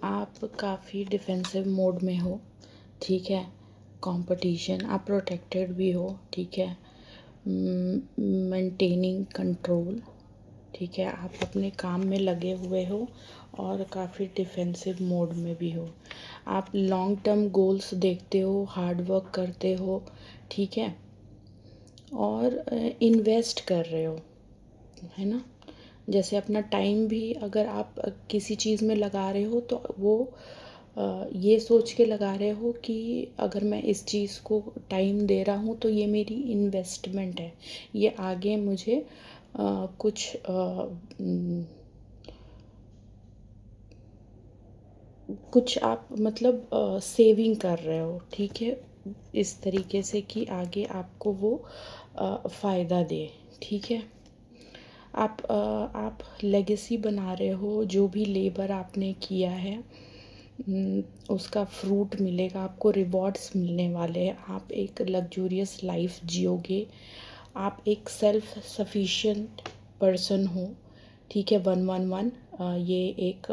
आप काफ़ी defensive mode में हो, ठीक है। कंपटीशन, आप प्रोटेक्टेड भी हो, ठीक है। मेंटेनिंग कंट्रोल, ठीक है। आप अपने काम में लगे हुए हो और काफ़ी डिफेंसिव मोड में भी हो। आप लॉन्ग टर्म गोल्स देखते हो, हार्ड वर्क करते हो, ठीक है। और इन्वेस्ट कर रहे हो, है ना। जैसे अपना टाइम भी अगर आप किसी चीज़ में लगा रहे हो तो वो ये सोच के लगा रहे हो कि अगर मैं इस चीज़ को टाइम दे रहा हूँ तो ये मेरी इन्वेस्टमेंट है, ये आगे मुझे कुछ आप मतलब सेविंग कर रहे हो, ठीक है। इस तरीके से कि आगे आपको वो फ़ायदा दे, ठीक है। आप लेगेसी बना रहे हो, जो भी लेबर आपने किया है उसका फ्रूट मिलेगा आपको, रिवॉर्ड्स मिलने वाले हैं। आप एक लग्जूरियस लाइफ जियोगे, आप एक सेल्फ सफिशिएंट पर्सन हो, ठीक है। 111 ये एक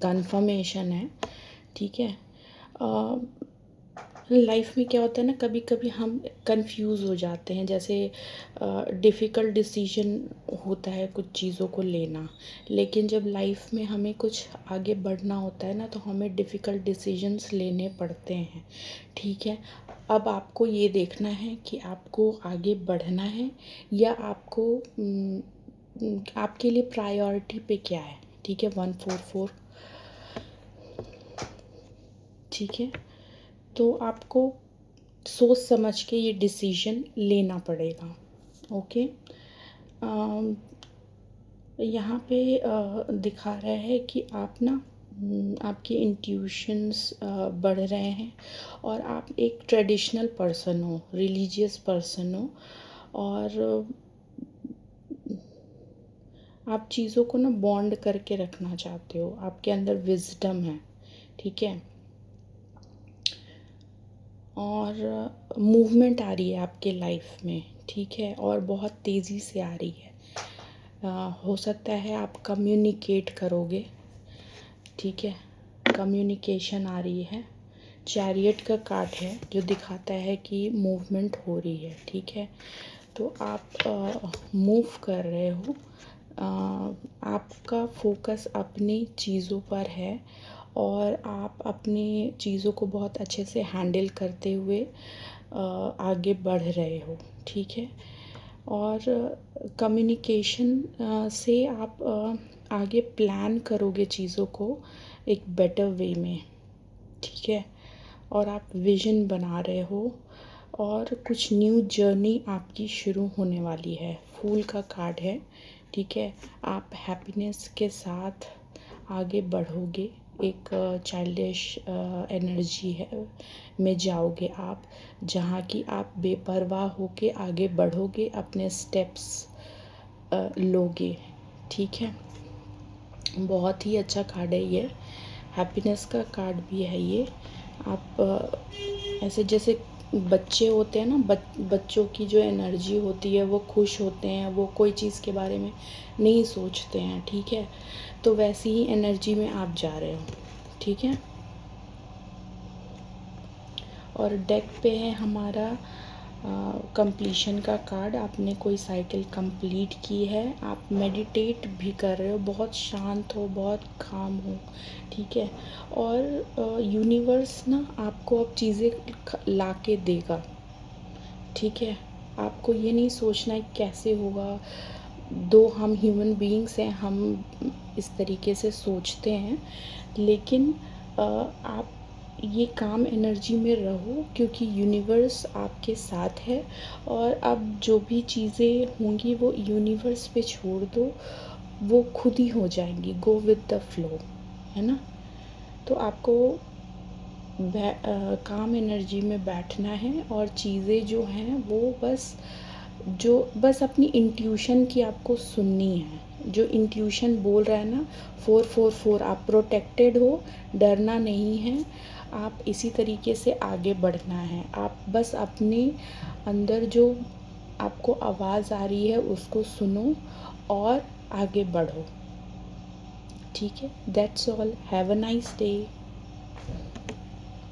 कंफर्मेशन है, ठीक है। लाइफ में क्या होता है ना, कभी कभी हम कंफ्यूज हो जाते हैं, जैसे डिफ़िकल्ट डिसीजन होता है कुछ चीज़ों को लेना। लेकिन जब लाइफ में हमें कुछ आगे बढ़ना होता है ना, तो हमें डिफ़िकल्ट डिसीजंस लेने पड़ते हैं, ठीक है। अब आपको ये देखना है कि आपको आगे बढ़ना है या आपको आपके लिए प्रायोरिटी पे क्या है, ठीक है। 144, ठीक है। तो आपको सोच समझ के ये डिसीजन लेना पड़ेगा, ओके। यहाँ पे दिखा रहा है कि आप ना आपकी इंट्यूशंस बढ़ रहे हैं और आप एक ट्रेडिशनल पर्सन हो, रिलीजियस पर्सन हो, और आप चीज़ों को ना बॉन्ड करके रखना चाहते हो, आपके अंदर विजडम है, ठीक है। और मूवमेंट आ रही है आपके लाइफ में, ठीक है, और बहुत तेज़ी से आ रही है। हो सकता है आप कम्युनिकेट करोगे, ठीक है। कम्युनिकेशन आ रही है। चैरियट का कार्ड है जो दिखाता है कि मूवमेंट हो रही है, ठीक है। तो आप मूव कर रहे हो, आपका फोकस अपनी चीज़ों पर है और आप अपनी चीज़ों को बहुत अच्छे से हैंडल करते हुए आगे बढ़ रहे हो, ठीक है। और कम्युनिकेशन से आप आगे प्लान करोगे चीज़ों को एक बेटर वे में, ठीक है। और आप विज़न बना रहे हो और कुछ न्यू जर्नी आपकी शुरू होने वाली है। फूल का कार्ड है, ठीक है। आप हैप्पीनेस के साथ आगे बढ़ोगे, एक चाइल्डिश एनर्जी है में जाओगे आप, जहाँ कि आप बेपरवाह होके आगे बढ़ोगे, अपने स्टेप्स लोगे, ठीक है। बहुत ही अच्छा कार्ड है ये, हैप्पीनेस का कार्ड भी है ये। आप ऐसे जैसे बच्चे होते हैं ना, बच्चों की जो एनर्जी होती है, वो खुश होते हैं, वो कोई चीज़ के बारे में नहीं सोचते हैं, ठीक है। तो वैसी ही एनर्जी में आप जा रहे हो, ठीक है। और डेक पे है हमारा कंप्लीशन का कार्ड। आपने कोई साइकिल कंप्लीट की है, आप मेडिटेट भी कर रहे हो, बहुत शांत हो, बहुत काम हो, ठीक है। और यूनिवर्स ना आपको अब चीज़ें ला के देगा, ठीक है। आपको ये नहीं सोचना है कैसे होगा। दो हम ह्यूमन बीइंग्स हैं, हम इस तरीके से सोचते हैं, लेकिन आप ये काम एनर्जी में रहो क्योंकि यूनिवर्स आपके साथ है। और अब जो भी चीज़ें होंगी वो यूनिवर्स पे छोड़ दो, वो खुद ही हो जाएंगी। गो विद द फ्लो, है ना। तो आपको काम एनर्जी में बैठना है और चीज़ें जो हैं वो बस अपनी इंट्यूशन की आपको सुननी है। जो इंट्यूशन बोल रहा है ना, 444, आप प्रोटेक्टेड हो, डरना नहीं है, आप इसी तरीके से आगे बढ़ना है। आप बस अपने अंदर जो आपको आवाज़ आ रही है उसको सुनो और आगे बढ़ो, ठीक है, that's all, have a nice day.